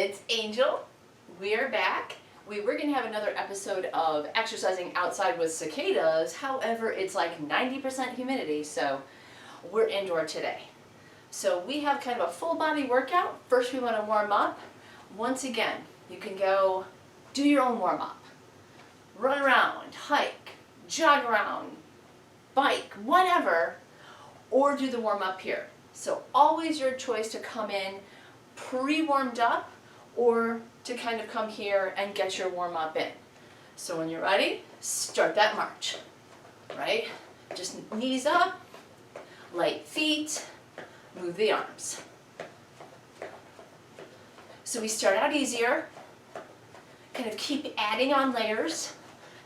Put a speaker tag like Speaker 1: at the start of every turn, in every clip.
Speaker 1: It's Angel. We're back. We were going to have another episode of exercising outside with cicadas. However, it's like 90% humidity, so we're indoor today. So we have kind of a full body workout. First we want to warm up. Once again, you can go do your own warm up. Run around, hike, jog around, bike, whatever, or do the warm up here. So always your choice to come in pre-warmed up or to kind of come here and get your warm up in. So when you're ready, start that march, right? Just knees up, light feet, move the arms. So we start out easier, kind of keep adding on layers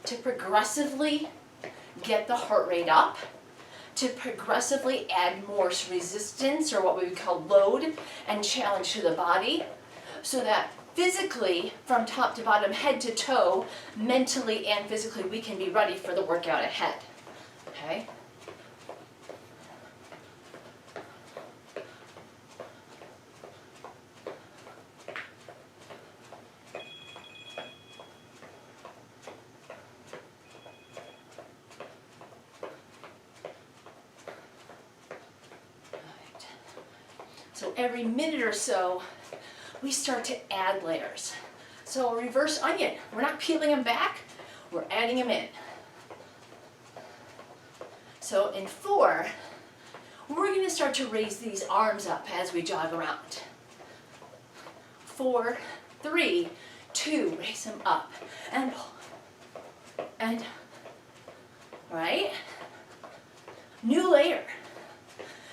Speaker 1: to progressively get the heart rate up, to progressively add more resistance, or what we would call load and challenge to the body, so that physically, from top to bottom, head to toe, mentally and physically, we can be ready for the workout ahead, okay? So every minute or so, we start to add layers. So a reverse onion, we're not peeling them back, we're adding them in. So in 4, we're going to start to raise these arms up as we jog around. 4, 3, 2, raise them up and pull. And, right? New layer.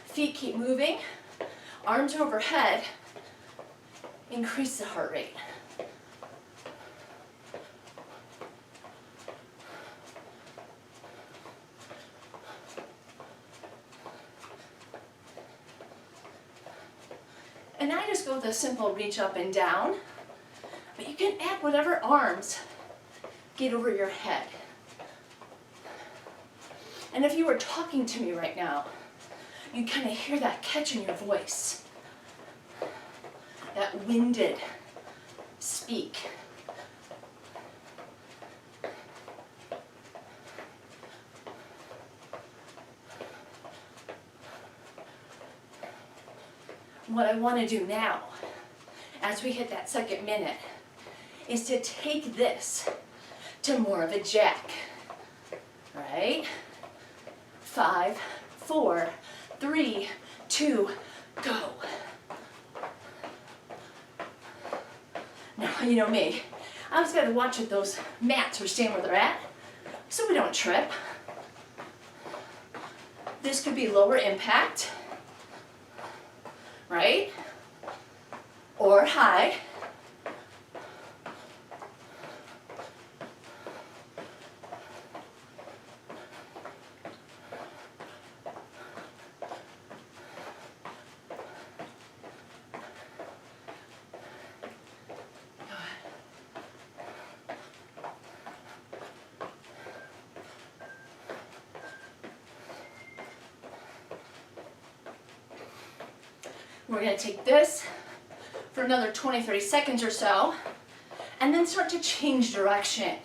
Speaker 1: Feet keep moving. Arms overhead, increase the heart rate. And I just go with a simple reach up and down, but you can add whatever arms get over your head. And if you were talking to me right now, you kind of hear that catch in your voice, that winded speak. What I want to do now, as we hit that second minute, is to take this to more of a jack, right? 5, 4, 3, 2, go. Now, you know me, I always got to watch that those mats are staying where they're at so we don't trip. This could be lower impact, right? Or high. We're going to take this for another 20-30 seconds or so, and then start to change direction.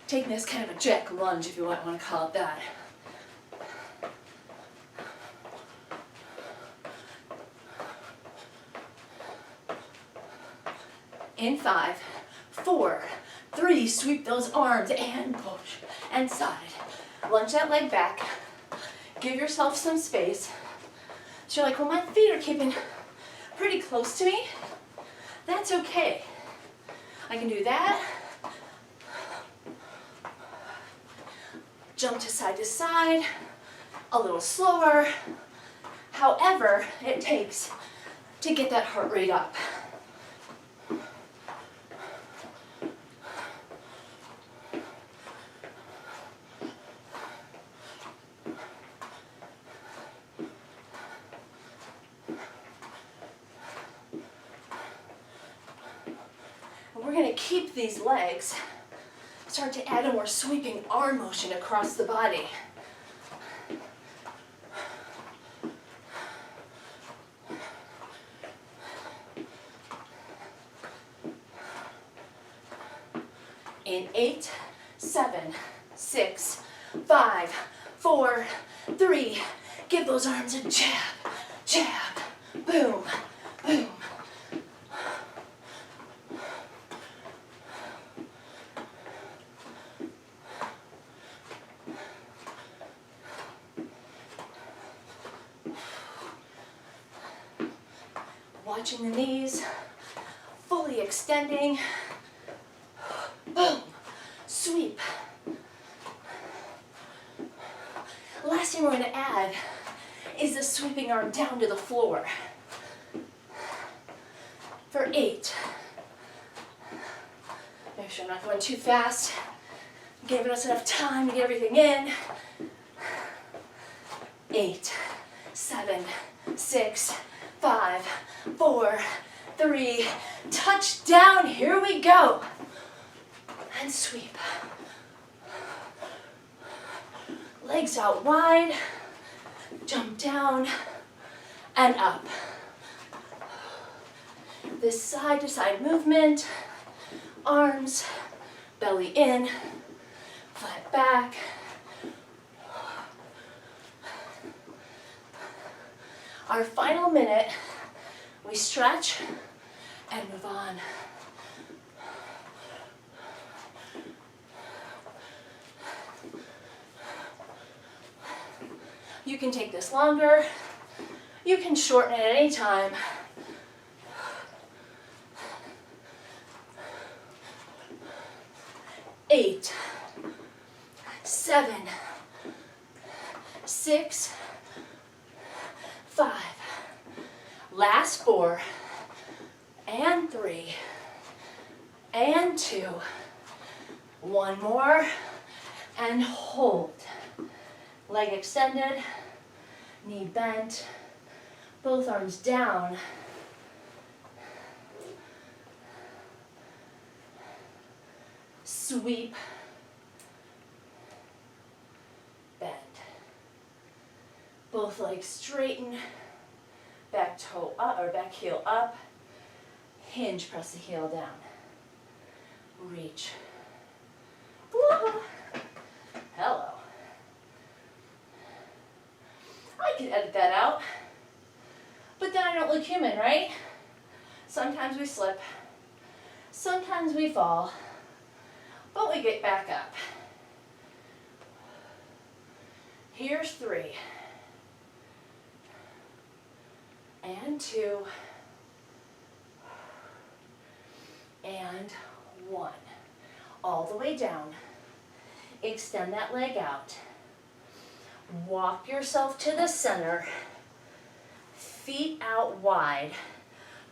Speaker 1: Taking this kind of a jack lunge, if you want to call it that. In 5, 4, 3, sweep those arms and push and side. Lunge that leg back. Give yourself some space. So you're like, well, my feet are keeping pretty close to me. That's okay. I can do that. Jump to side, a little slower. However it takes to get that heart rate up. We're going to keep these legs, start to add a more sweeping arm motion across the body. In 8, 7, 6, 5, 4, 3. Give those arms a jab, jab, boom, boom. Watching the knees, fully extending. Boom, sweep. Last thing we're going to add is the sweeping arm down to the floor. For 8. Make sure I'm not going too fast. Giving us enough time to get everything in. 8, 7, 6, 5, 4, 3. Touch down. Here we go. And sweep. Legs out wide. Jump down and up. This side to side movement. Arms, belly in, flat back. Our final minute, we stretch and move on. You can take this longer. You can shorten it at any time. Eight, 7, 6, 5. Last 4, and 3, and 2. One more, and hold. Leg extended, knee bent, both arms down. Sweep, bend. Both legs straighten, back toe up or back heel up. Hinge, press the heel down. Reach. Whoa. Hello. I could edit that out, but then I don't look human, right? Sometimes we slip, sometimes we fall, but we get back up. Here's 3, and 2, and 1. All the way down. Extend that leg out. Walk yourself to the center. Feet out wide.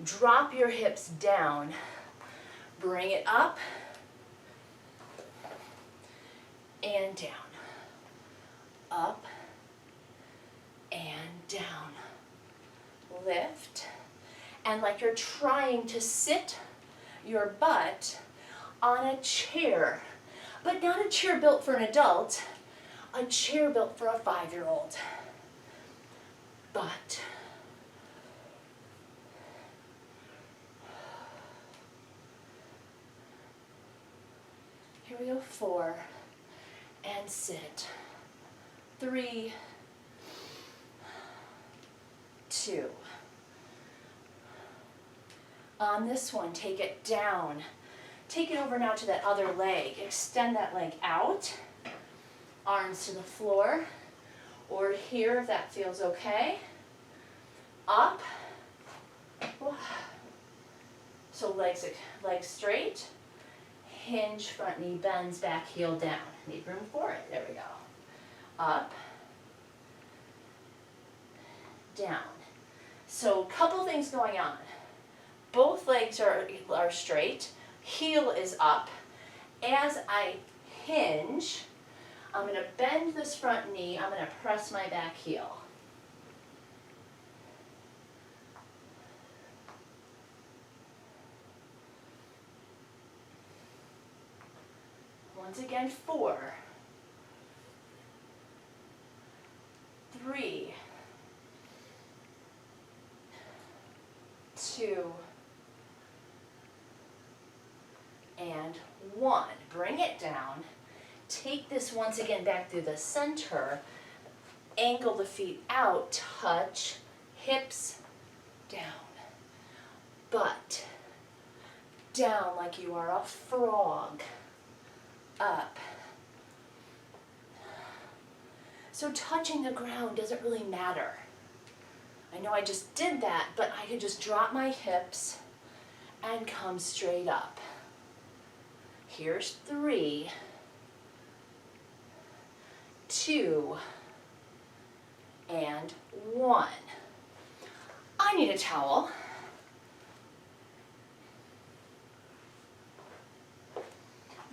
Speaker 1: Drop your hips down. Bring it up and down. Up and down. Lift. And like you're trying to sit your butt on a chair, but not a chair built for an adult, a chair built for a 5-year-old. Butt. Here we go, 4, and sit. 3, 2. On this one, take it down. Take it over now to that other leg. Extend that leg out. Arms to the floor. Or here if that feels okay. Up. So legs straight. Hinge, front knee bends, back heel down. Need room for it. There we go. Up. Down. So a couple things going on. Both legs are straight. Heel is up. As I hinge, I'm going to bend this front knee. I'm going to press my back heel. Once again, 4, 3, 2, and and 1. Bring it down. Take this once again back through the center. Angle the feet out, touch, hips down, butt down like you are a frog, up. So touching the ground doesn't really matter. I know I just did that, but I could just drop my hips and come straight up. Here's 3, 2, and 1. I need a towel.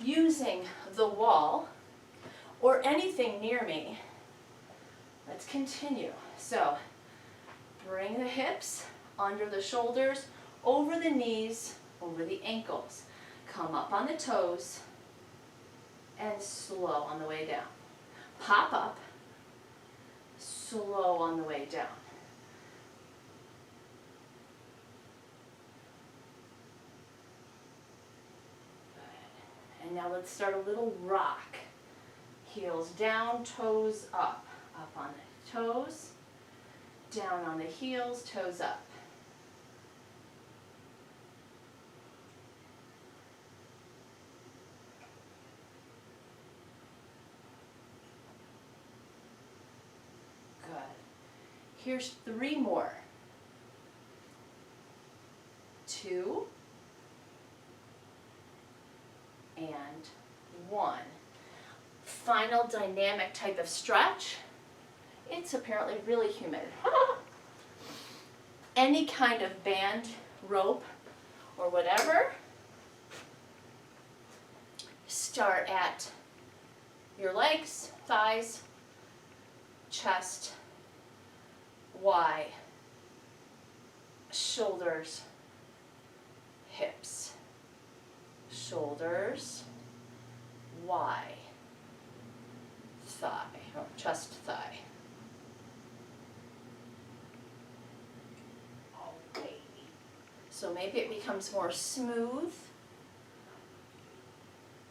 Speaker 1: Using the wall or anything near me, let's continue. So bring the hips under the shoulders, over the knees, over the ankles. Come up on the toes and slow on the way down. Pop up, slow on the way down. Good. And now let's start a little rock. Heels down, toes up. Up on the toes, down on the heels, toes up. Good. Here's 3 more. 2 and 1. Final dynamic type of stretch. It's apparently really humid. Any kind of band, rope, or whatever. Start at your legs, thighs, chest, Y, shoulders, hips, shoulders, Y, thigh, or chest, thigh. So maybe it becomes more smooth,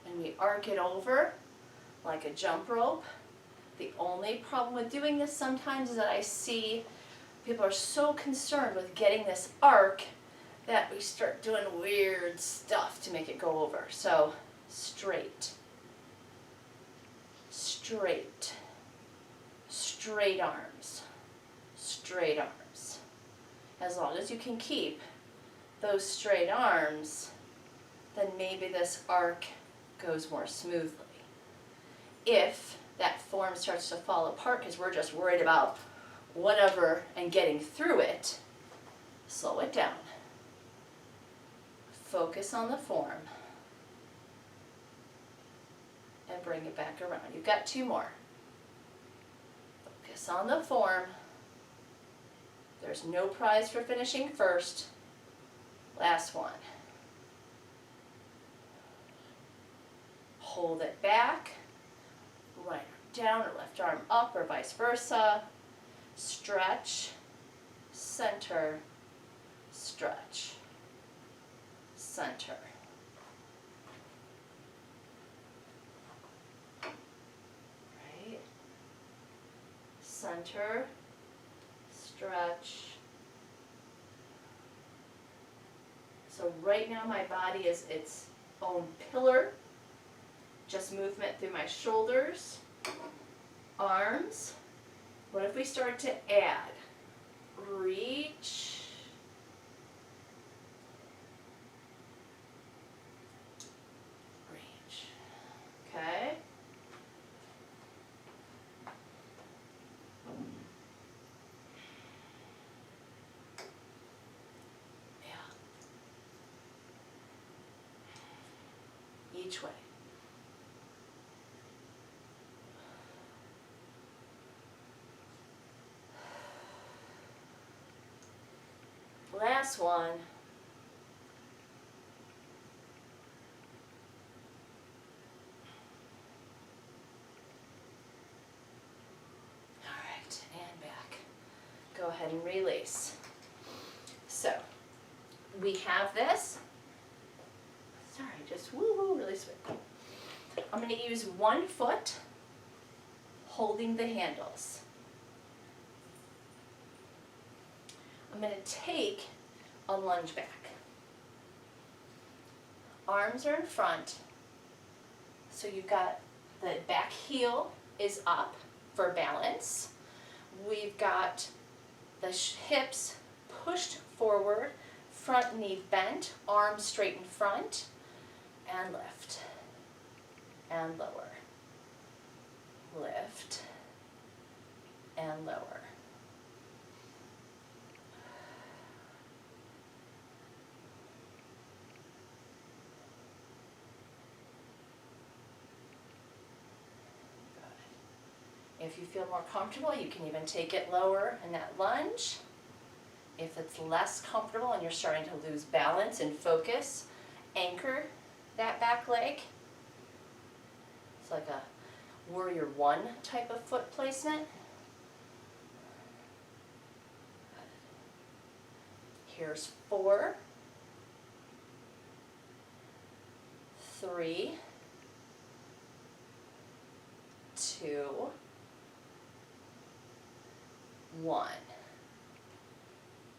Speaker 1: and we arc it over like a jump rope. The only problem with doing this sometimes is that I see people are so concerned with getting this arc that we start doing weird stuff to make it go over. So straight, straight, straight arms, straight arms. As long as you can keep those straight arms, then maybe this arc goes more smoothly. If that form starts to fall apart because we're just worried about whatever and getting through it, slow it down. Focus on the form and bring it back around. You've got 2 more. Focus on the form. There's no prize for finishing first. Last one. Hold it back. Right arm down or left arm up or vice versa. Stretch, center, stretch, center. Right. Center, stretch. So right now my body is its own pillar. Just movement through my shoulders, arms. What if we start to add? Reach. Reach. Okay? Each way. Last one. All right, and back. Go ahead and release. So, we have this. Sorry, just woo-woo really sweet. I'm going to use one foot holding the handles. I'm going to take a lunge back. Arms are in front, so you've got the back heel is up for balance. We've got the hips pushed forward, front knee bent, arms straight in front, and lift, and lower, lift, and lower. If you feel more comfortable, you can even take it lower in that lunge. If it's less comfortable and you're starting to lose balance and focus, anchor that back leg. It's like a warrior one type of foot placement. Here's 4, 3, 2, 1.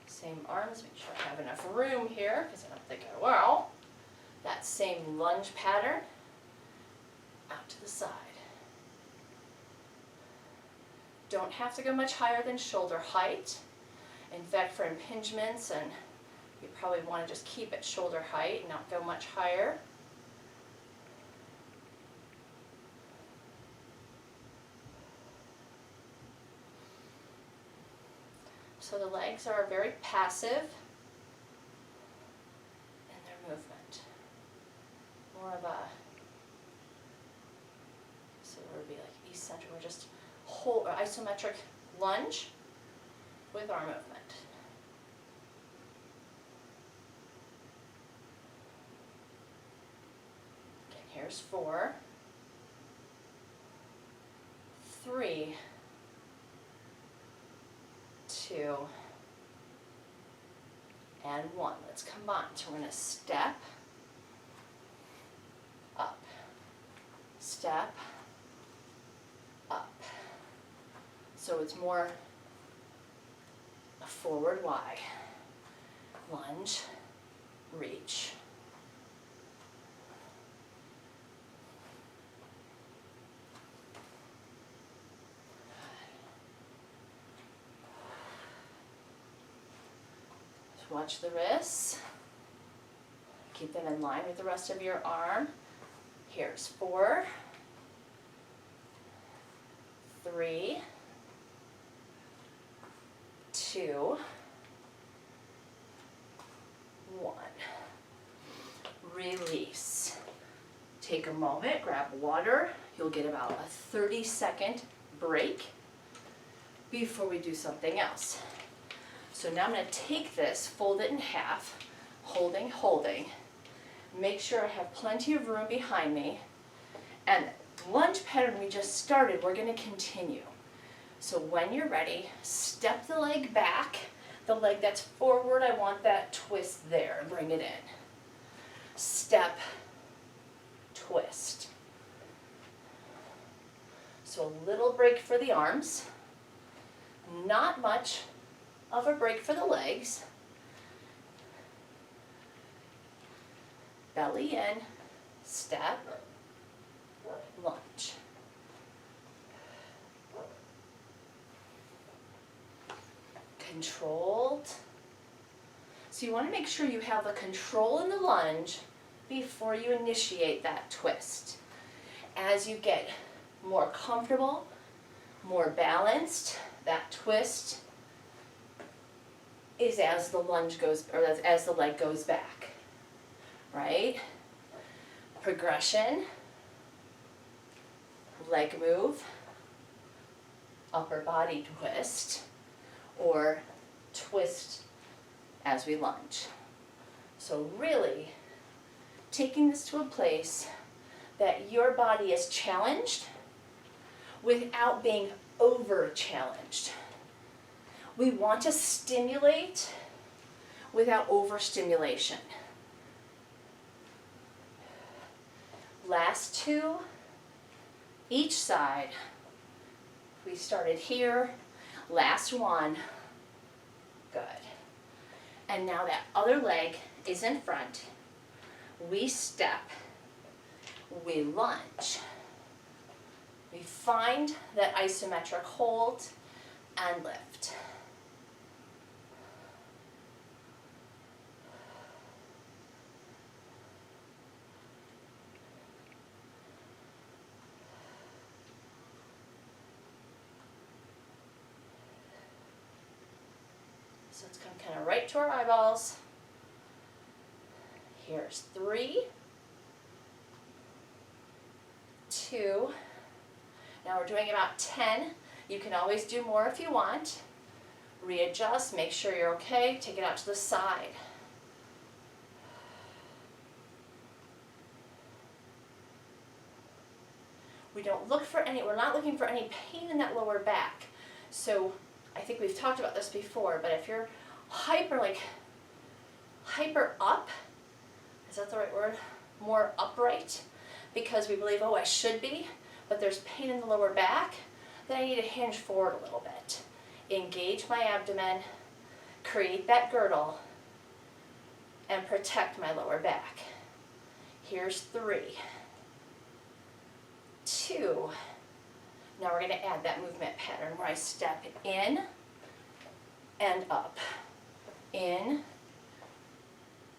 Speaker 1: Same arms, make sure I have enough room here because I don't think I will. That same lunge pattern out to the side. Don't have to go much higher than shoulder height. In fact, for impingements, and you probably want to just keep it shoulder height, not go much higher. So the legs are very passive in their movement. More of a, so it would be like eccentric, or just whole, or isometric lunge with arm movement. Okay, here's 4, 3, 2, and 1. Let's combine. So we're going to step, up, step, up. So it's more a forward Y. Lunge, reach. Watch the wrists. Keep them in line with the rest of your arm. Here's 4, 3, 2, 1. Release. Take a moment, grab water. You'll get about a 30-second break before we do something else. So now I'm going to take this, fold it in half, holding. Make sure I have plenty of room behind me. And lunge pattern we just started, we're going to continue. So when you're ready, step the leg back. The leg that's forward, I want that twist there, and bring it in. Step, twist. So a little break for the arms, not much of a break for the legs. Belly in, step, lunge. Controlled. So you want to make sure you have the control in the lunge before you initiate that twist. As you get more comfortable, more balanced, that twist is as the lunge goes, or as the leg goes back, right? Progression, leg move, upper body twist, or twist as we lunge. So really taking this to a place that your body is challenged without being over-challenged. We want to stimulate without overstimulation. Last two, each side. We started here, last one. Good. And now that other leg is in front. We step, we lunge. We find that isometric hold and lift. So let's come kind of right to our eyeballs. Here's 3, 2. Now we're doing about 10. You can always do more if you want. Readjust, make sure you're okay. Take it out to the side. We're not looking for any pain in that lower back. So I think we've talked about this before, but if you're hyper up, is that the right word? More upright, because we believe, oh, I should be, but there's pain in the lower back, then I need to hinge forward a little bit. Engage my abdomen, create that girdle, and protect my lower back. Here's 3, 2. Now we're going to add that movement pattern where I step in and up, in,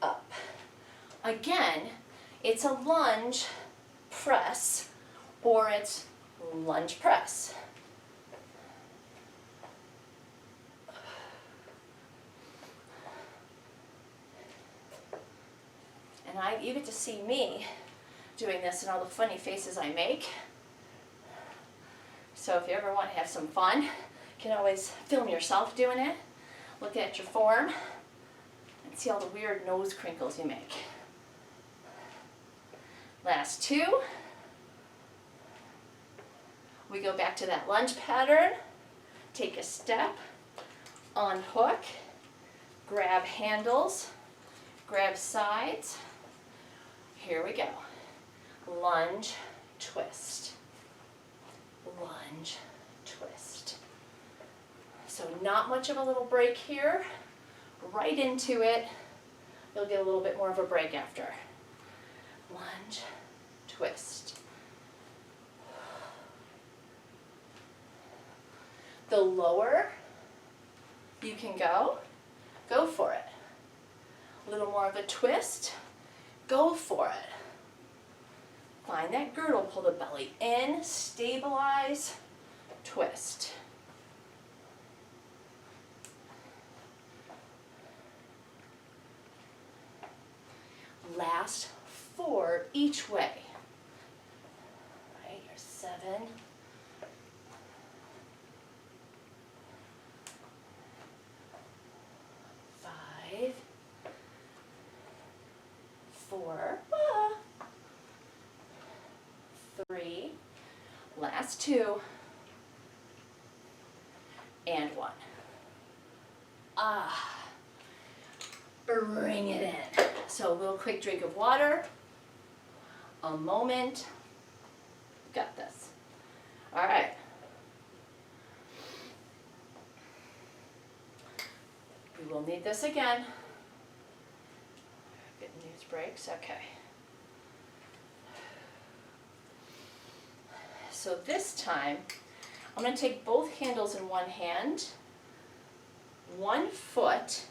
Speaker 1: up. Again, it's a lunge press or it's lunge press. And you get to see me doing this and all the funny faces I make. So if you ever want to have some fun, you can always film yourself doing it, look at your form, and see all the weird nose crinkles you make. Last 2. We go back to that lunge pattern, take a step, unhook, grab handles, grab sides. Here we go. Lunge, twist. Lunge, twist. So not much of a little break here. Right into it. You'll get a little bit more of a break after. Lunge, twist. The lower you can go for it. A little more of a twist, go for it. Find that girdle, pull the belly in, stabilize, twist. Last 4 each way. Right, here's 7. 5. 4. 3. Last 2. And 1. Bring it in. So a little quick drink of water. A moment. Got this. All right. We will need this again. Getting these breaks. Okay. So this time, I'm going to take both handles in one hand, one foot.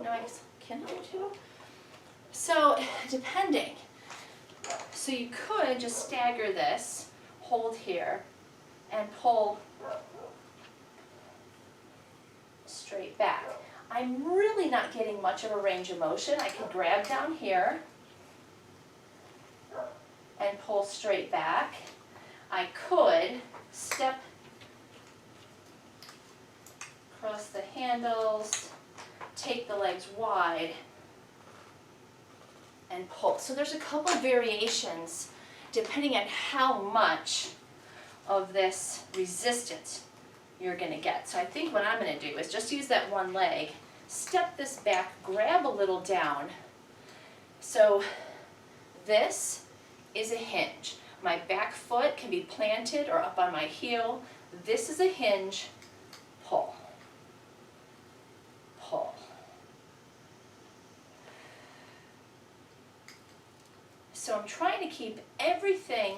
Speaker 1: I guess, can I do 2? So, depending. So you could just stagger this, hold here, and pull straight back. I'm really not getting much of a range of motion. I could grab down here and pull straight back. I could step across the handles, take the legs wide, and pull. So there's a couple of variations depending on how much of this resistance you're going to get. So I think what I'm going to do is just use that one leg, step this back, grab a little down. So this is a hinge. My back foot can be planted or up on my heel. This is a hinge, pull, pull. So I'm trying to keep everything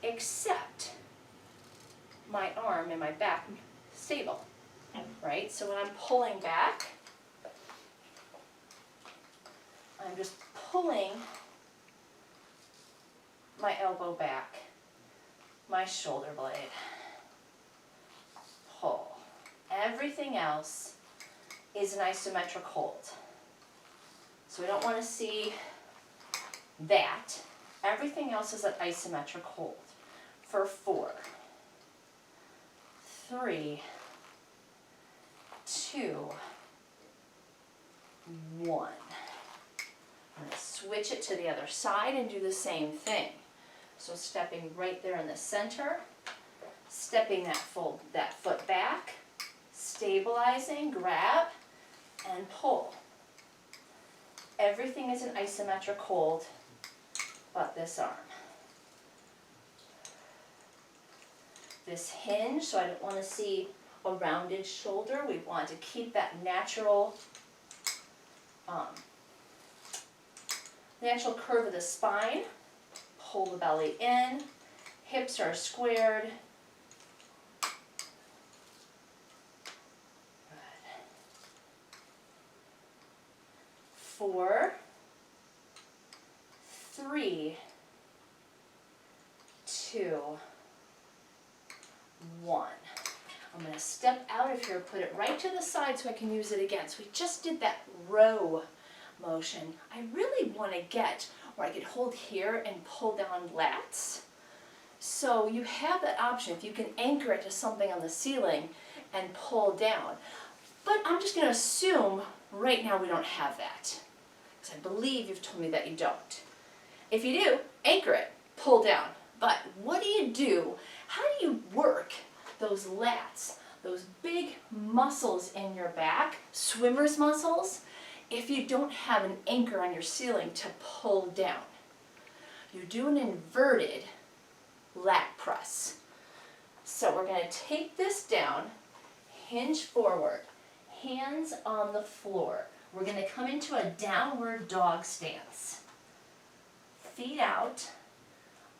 Speaker 1: except my arm and my back stable, right? So when I'm pulling back, I'm just pulling my elbow back, my shoulder blade, pull. Everything else is an isometric hold. So we don't want to see that. Everything else is an isometric hold. For 4, 3, 2, 1. I'm going to switch it to the other side and do the same thing. So stepping right there in the center, stepping that foot back, stabilizing, grab, and pull. Everything is an isometric hold but this arm. This hinge, so I don't want to see a rounded shoulder. We want to keep that natural curve of the spine. Pull the belly in, hips are squared. Good. 4, 3, 2, 1. I'm going to step out of here, put it right to the side so I can use it again. So we just did that row motion. I really want to get where I could hold here and pull down lats. So you have that option if you can anchor it to something on the ceiling and pull down. But I'm just going to assume right now we don't have that, because I believe you've told me that you don't. If you do, anchor it, pull down. But what do you do? How do you work those lats, those big muscles in your back, swimmer's muscles, if you don't have an anchor on your ceiling to pull down? You do an inverted lat press. So we're going to take this down, hinge forward, hands on the floor. We're going to come into a downward dog stance. Feet out,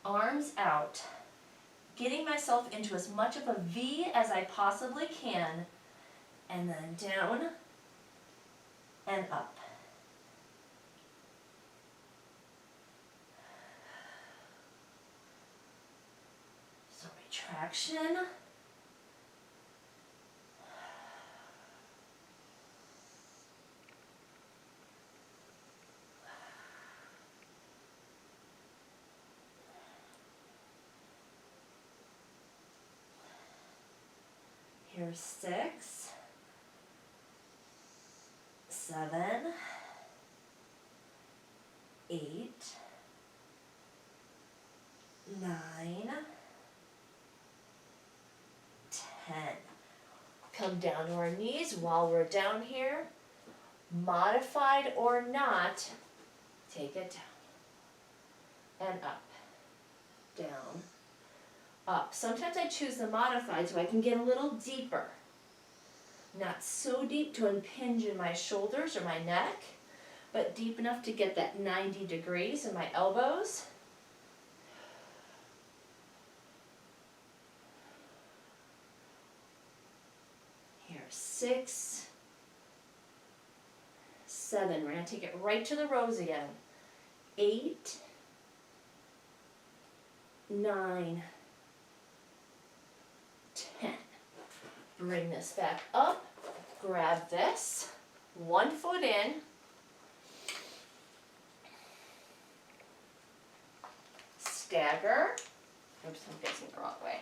Speaker 1: arms out, getting myself into as much of a V as I possibly can, and then down and up. So retraction. Here's 6, 7, 8, 9, 10. Come down to our knees while we're down here. Modified or not, take it down and up, down, up. Sometimes I choose the modified so I can get a little deeper. Not so deep to impinge in my shoulders or my neck, but deep enough to get that 90 degrees in my elbows. Here, 6, 7. We're going to take it right to the rows again. 8, 9, 10. Bring this back up, grab this, 1 foot in, stagger, oops, I'm facing the wrong way,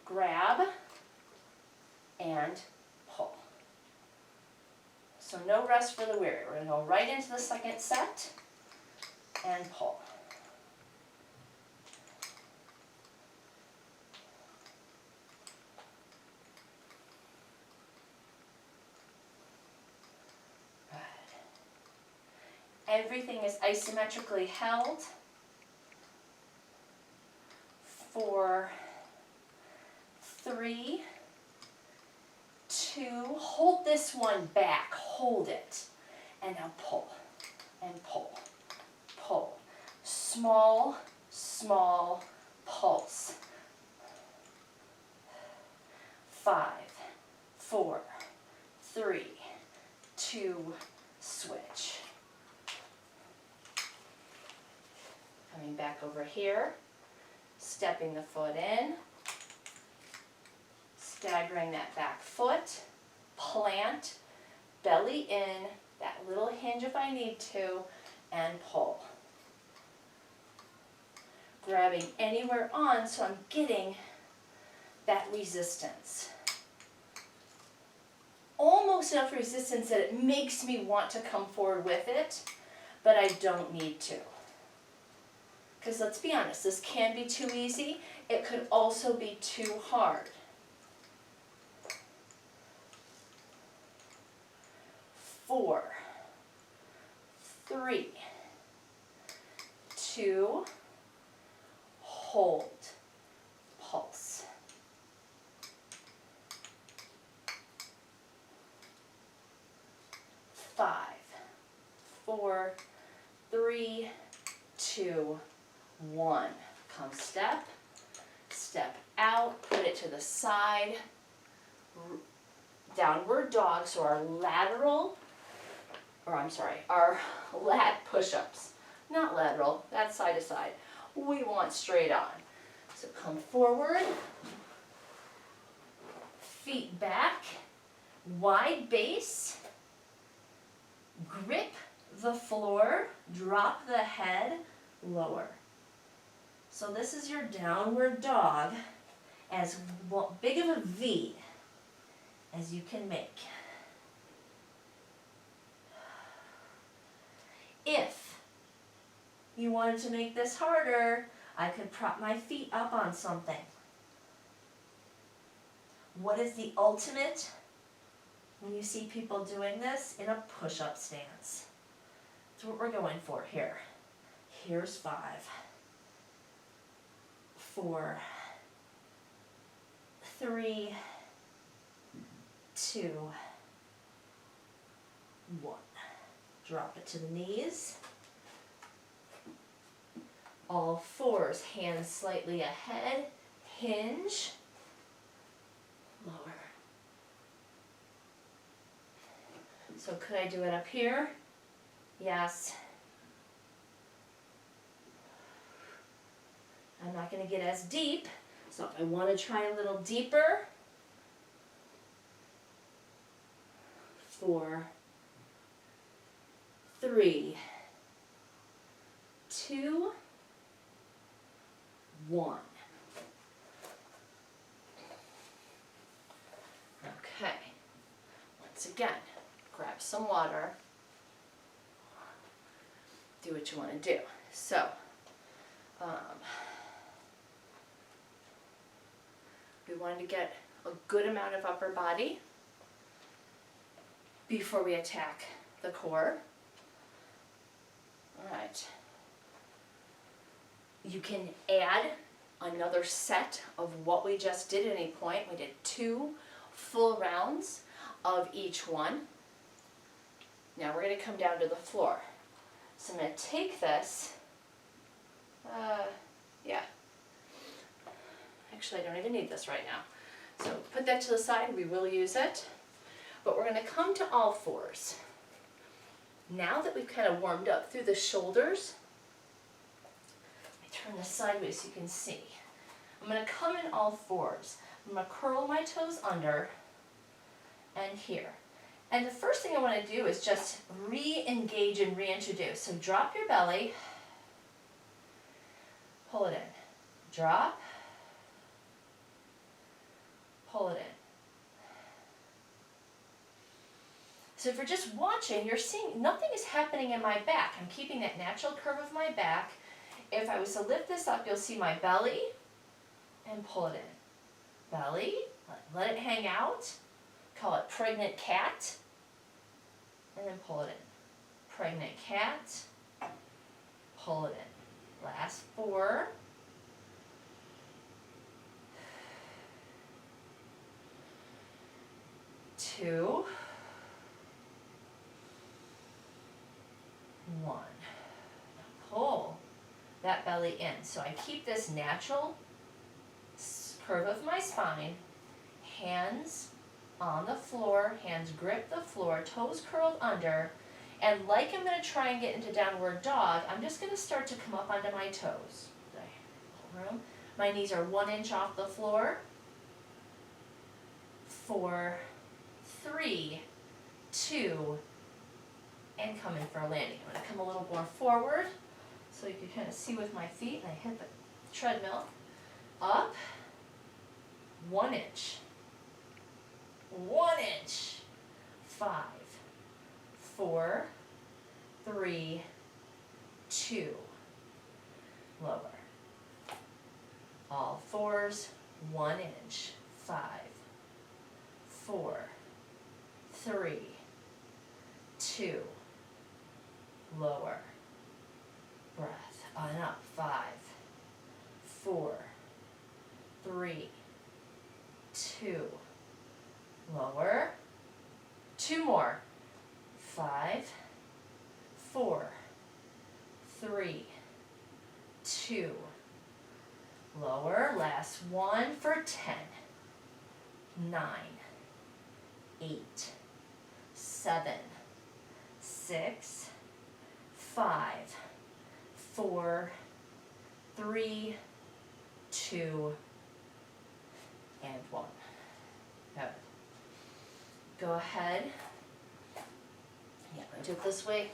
Speaker 1: grab, and pull. So no rest for the weary. We're going to go right into the second set and pull. Everything is isometrically held. 4, 3, 2, hold this one back, hold it. And now pull, and pull, pull. Small, small pulse. 5, 4, 3, 2, switch. Coming back over here, stepping the foot in, staggering that back foot, plant, belly in, that little hinge if I need to, and pull. Grabbing anywhere on so I'm getting that resistance. Almost enough resistance that it makes me want to come forward with it, but I don't need to. Because let's be honest, this can be too easy. It could also be too hard. 4, 3, 2, hold, pulse. 5, 4, 3, 2, 1. Come step, step out, put it to the side, downward dog, so our lat push-ups. Not lateral, that's side to side. We want straight on. So come forward, feet back, wide base, grip the floor, drop the head, lower. So this is your downward dog, as big of a V as you can make. If you wanted to make this harder, I could prop my feet up on something. What is the ultimate when you see people doing this? In a push-up stance. That's what we're going for here. Here's 5, 4, 3, 2, 1. Drop it to the knees. All fours, hands slightly ahead, hinge, lower. So could I do it up here? Yes. I'm not going to get as deep, so if I want to try a little deeper, 4, 3, 2, 1. Okay. Once again, grab some water. Do what you want to do. So, we wanted to get a good amount of upper body before we attack the core. All right. You can add another set of what we just did at any point. We did 2 full rounds of each one. Now we're going to come down to the floor. So I'm going to take this, actually I don't even need this right now. So put that to the side, we will use it. But we're going to come to all fours. Now that we've kind of warmed up through the shoulders, I turn this sideways so you can see. I'm going to come in all fours. I'm going to curl my toes under and here. And the first thing I want to do is just re-engage and reintroduce. So drop your belly, pull it in, drop, pull it in. So if you're just watching, you're seeing nothing is happening in my back. I'm keeping that natural curve of my back. If I was to lift this up, you'll see my belly and pull it in. Belly, let it hang out. Call it pregnant cat. And then pull it in. pregnant cat. Pull it in. Last 4. 2, 1. Now pull that belly in. So I keep this natural curve of my spine, hands on the floor, hands grip the floor, toes curled under, and like I'm going to try and get into downward dog, I'm just going to start to come up onto my toes. Room. My knees are 1 inch off the floor. 4, 3, 2, and come in for a landing. I'm going to come a little more forward so you can kind of see with my feet, and I hit the treadmill. Up, 1 inch, 1 inch, 5, 4, 3, 2, lower. All 4s, 1 inch, 5, 4, 3, 2, lower. Breath on up. 5, 4, 3, 2, lower. 2 more. 5, 4, 3, 2, lower. Last 1 for 10, 9, 8, 7, 6, 5, 4, 3, 2, and 1. Good. Go ahead. Yeah, I'm going to do it this way.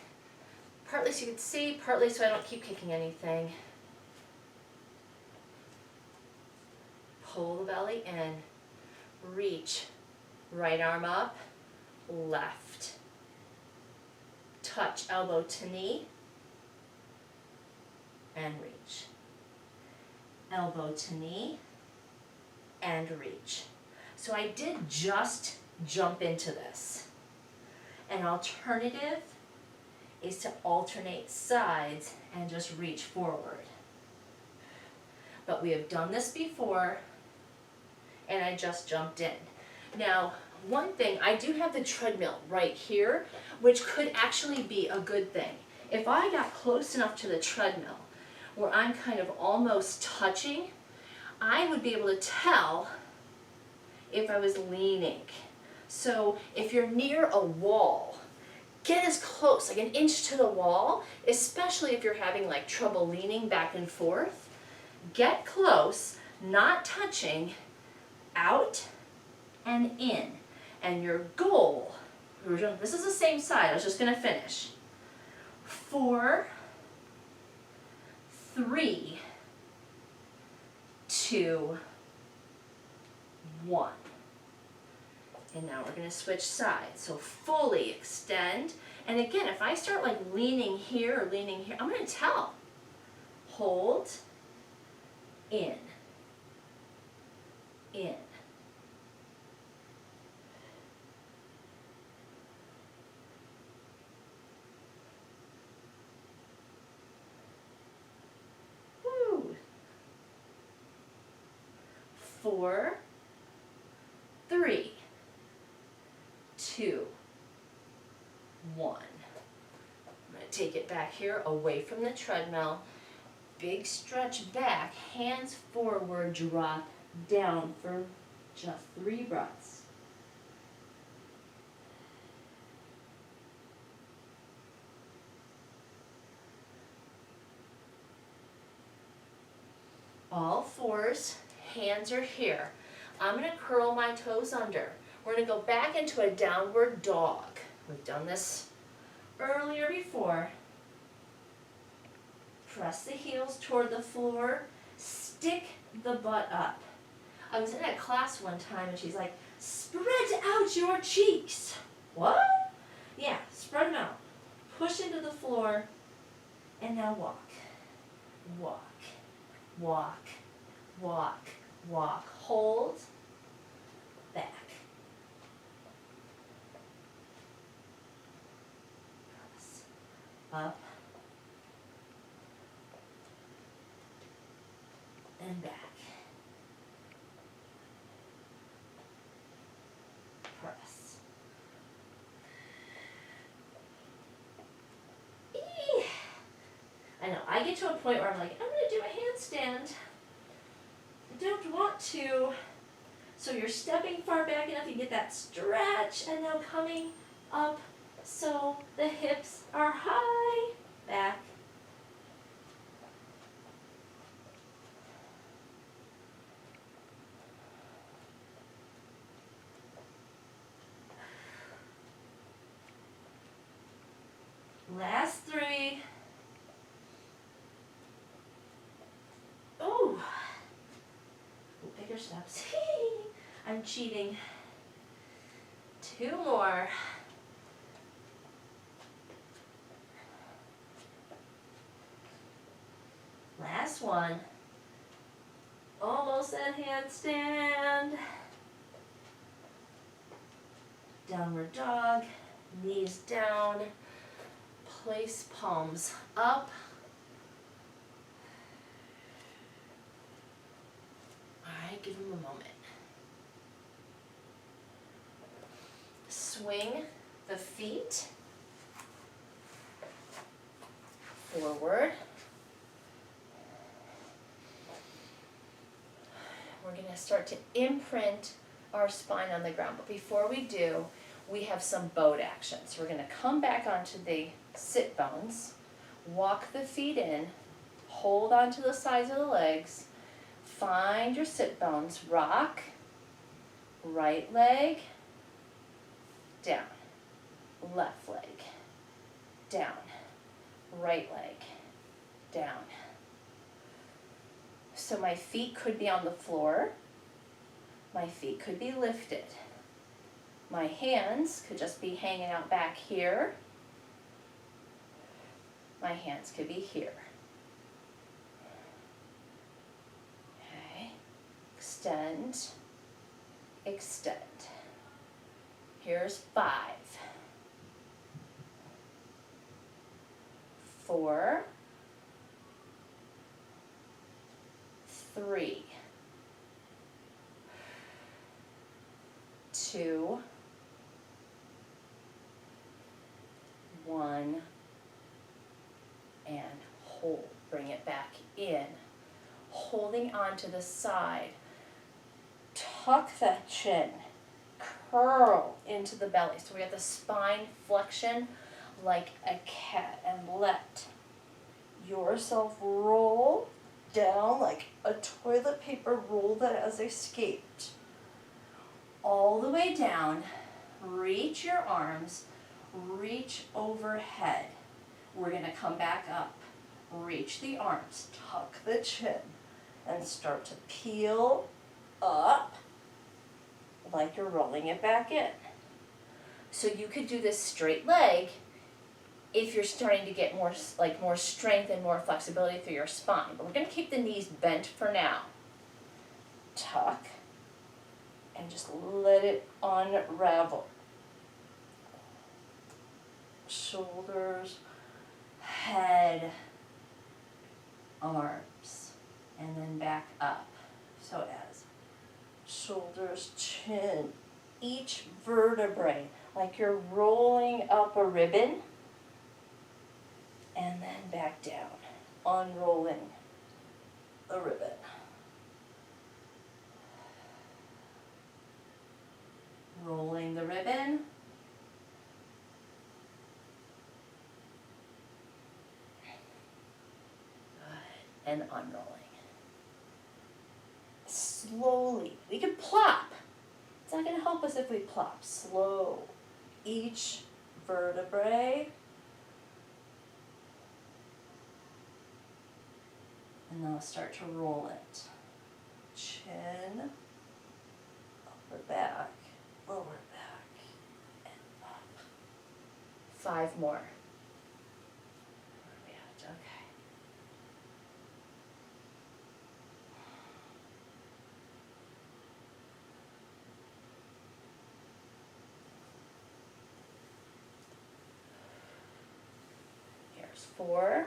Speaker 1: Partly so you can see, partly so I don't keep kicking anything. Pull the belly in. Reach. Right arm up. Left. Touch elbow to knee. And reach. Elbow to knee. And reach. So I did just jump into this. An alternative is to alternate sides and just reach forward. But we have done this before, and I just jumped in. Now, one thing, I do have the treadmill right here, which could actually be a good thing. If I got close enough to the treadmill where I'm kind of almost touching, I would be able to tell if I was leaning. So if you're near a wall, get as close, like 1 inch to the wall, especially if you're having like trouble leaning back and forth. Get close, not touching, out and in. And your goal, this is the same side, I was just going to finish. 4, 3, 2, 1. And now we're going to switch sides. So fully extend. And again, if I start like leaning here or leaning here, I'm going to tell. Hold. In. In. Woo. 4, 3, 2, 1. I'm going to take it back here away from the treadmill. Big stretch back, hands forward, drop down for just 3 breaths. All 4s, hands are here. I'm going to curl my toes under. We're going to go back into a downward dog. We've done this earlier before. Press the heels toward the floor. Stick the butt up. I was in a class one time and she's like, spread out your cheeks. What? Yeah, spread them out. Push into the floor and now walk. Walk. Walk. Walk. Walk. Hold. Back. up, and back. Press. Eee. I know, I get to a point where I'm like, I'm gonna do a handstand. I don't want to. So you're stepping far back enough, you get that stretch, and now coming up so the hips are high, back. Last 3. Oh, bigger steps. I'm cheating. 2 more. Last one. Almost at handstand. Downward dog. Knees down. Place palms up. Alright, give them a moment. Swing the feet forward. We're going to start to imprint our spine on the ground. But before we do, we have some boat actions. We're going to come back onto the sit bones, walk the feet in, hold onto the sides of the legs, find your sit bones, rock, right leg, down, left leg, down, right leg, down. So my feet could be on the floor, my feet could be lifted. My hands could just be hanging out back here. My hands could be here. Okay, extend, extend. Here's 5, 4, 3, 2, 1, and hold. Bring it back in. Holding on to the side. Tuck that chin. Curl into the belly. So we got the spine flexion like a cat, and let yourself roll down like a toilet paper roll that has escaped. All the way down. Reach your arms. Reach overhead. We're going to come back up. Reach the arms, tuck the chin, and start to peel up like you're rolling it back in. So you could do this straight leg if you're starting to get more strength and more flexibility through your spine. But we're going to keep the knees bent for now. Tuck, and just let it unravel. Shoulders, head, arms, and then back up. So as shoulders, chin, each vertebrae, like you're rolling up a ribbon, and then back down, unrolling the ribbon. Rolling the ribbon. And unrolling. Slowly. We can plop. It's not going to help us if we plop. Slow. Each vertebrae. And then I'll start to roll it. Chin, upper back, lower back, and up. 5 more. Where are we at? Okay. 4.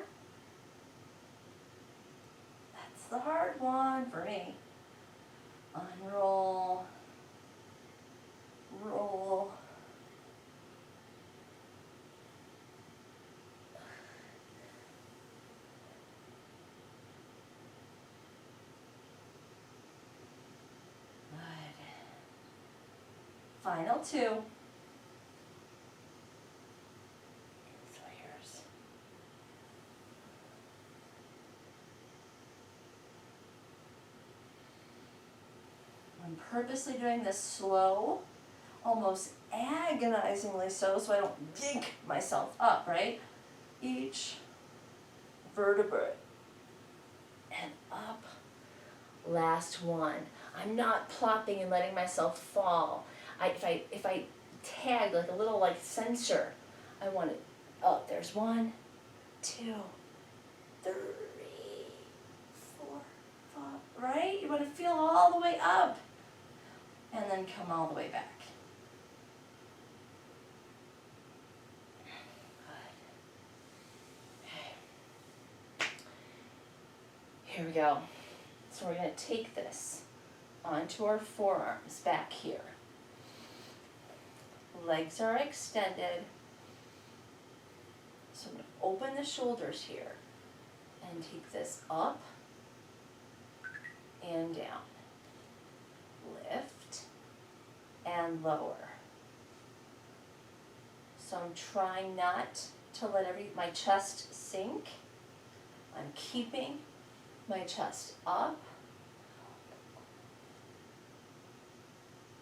Speaker 1: That's the hard one for me. Unroll, roll. Good. Final 2. I'm purposely doing this slow, almost agonizingly so I don't dig myself up, right? Each vertebrae and up. Last one. I'm not plopping and letting myself fall. If I tag like a little like sensor, I want it up. There's 1, 2, 3, 4, 5, right? You want to feel all the way up. And then come all the way back. Good. Okay. Here we go. So we're going to take this onto our forearms back here. Legs are extended. So I'm going to open the shoulders here and take this up and down. Lift and lower. So I'm trying not to let my chest sink. I'm keeping my chest up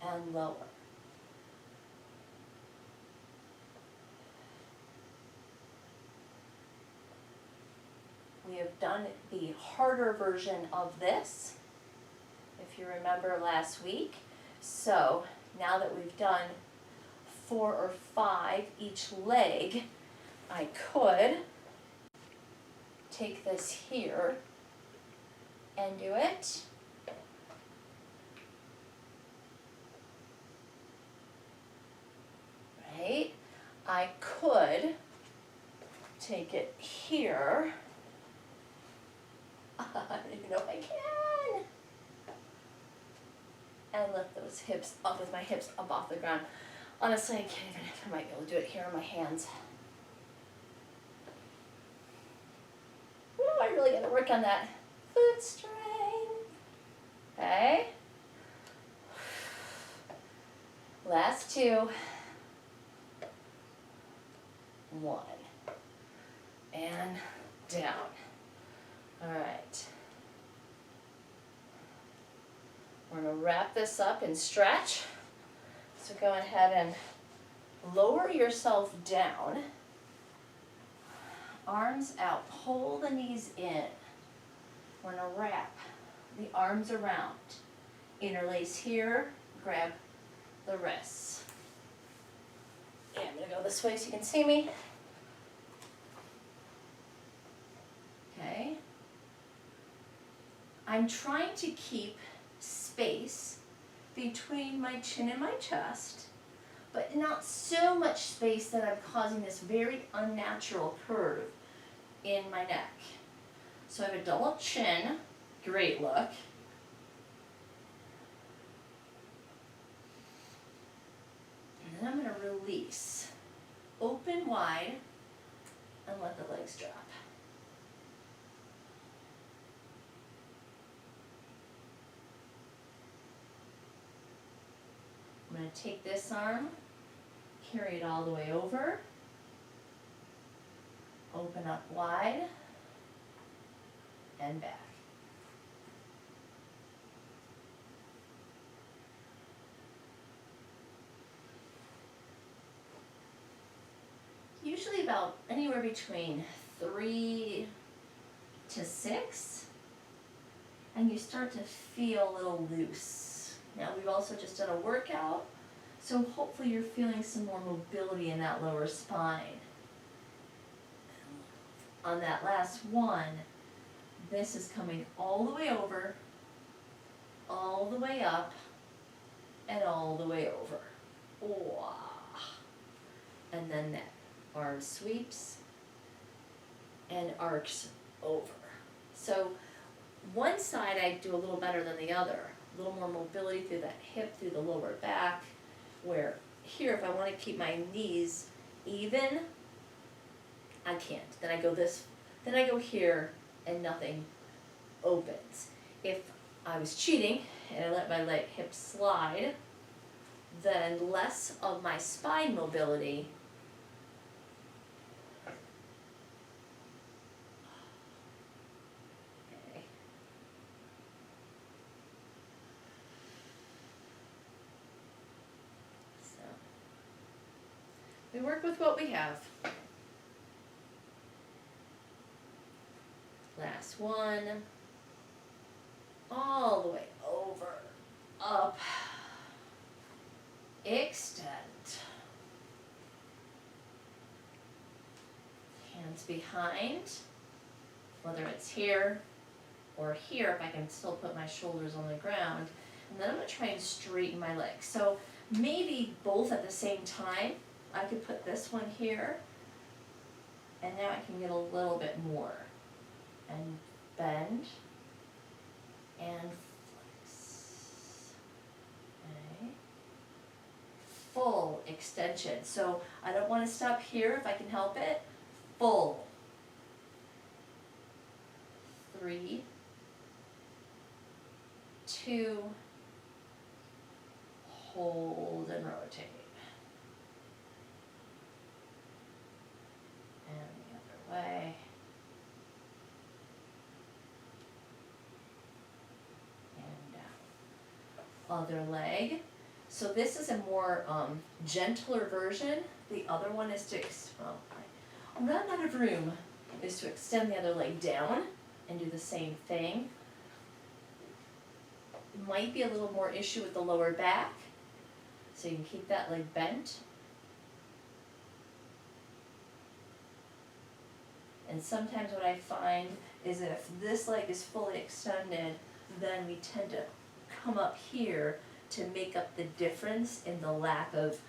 Speaker 1: and lower. We have done the harder version of this, if you remember last week. So now that we've done 4 or 5 each leg, I could take this here and do it. Right? I could take it here. I don't even know if I can. And lift those hips up with my hips up off the ground. Honestly, I can't even, I might be able to do it here on my hands. Ooh, I really gotta work on that foot strength. Okay. Last 2. 1. And down. All right. We're going to wrap this up and stretch. So go ahead and lower yourself down. Arms out. Pull the knees in. We're going to wrap the arms around. Interlace here. Grab the wrists. Okay, I'm going to go this way so you can see me. Okay. I'm trying to keep space between my chin and my chest, but not so much space that I'm causing this very unnatural curve in my neck. So I have a double chin, great look. And then I'm going to release, open wide, and let the legs drop. I'm going to take this arm, carry it all the way over, open up wide, and back. Usually about anywhere between 3 to 6, and you start to feel a little loose. Now we've also just done a workout, so hopefully you're feeling some more mobility in that lower spine. On that last one, this is coming all the way over, all the way up, and all the way over. Wow. And then that arm sweeps, and arcs over. So one side I do a little better than the other. A little more mobility through that hip, through the lower back, where here if I want to keep my knees even, I can't. Then I go here and nothing opens. If I was cheating and I let my hip slide, then less of my spine mobility we work with what we have. Last one. All the way over, up, extend. Hands behind, whether it's here or here, if I can still put my shoulders on the ground. And then I'm going to try and straighten my legs. So maybe both at the same time. I could put this one here, and now I can get a little bit more, and bend, and flex, okay. Full extension, so I don't want to stop here if I can help it, full, 3, 2, hold and rotate. And the other way. And down. Other leg. So this is a more gentler version. The other one is to, well, I'm running out of room, is to extend the other leg down and do the same thing. Might be a little more issue with the lower back. So you can keep that leg bent. And sometimes what I find is that if this leg is fully extended, then we tend to come up here to make up the difference in the lack of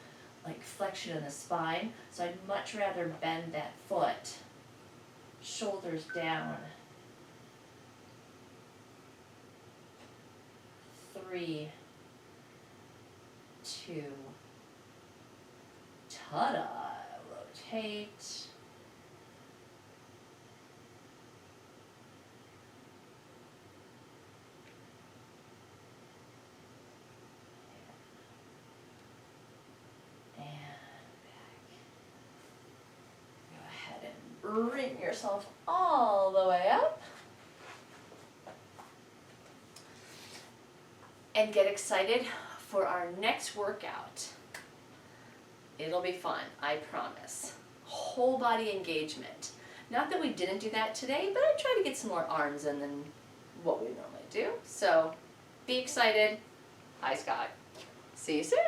Speaker 1: like flexion in the spine. So I'd much rather bend that foot, shoulders down. 3, 2, ta-da, rotate. Bring yourself all the way up and get excited for our next workout. It'll be fun, I promise. Whole body engagement. Not that we didn't do that today, but I try to get some more arms in than what we normally do. So be excited. Hi, Scott. See you soon.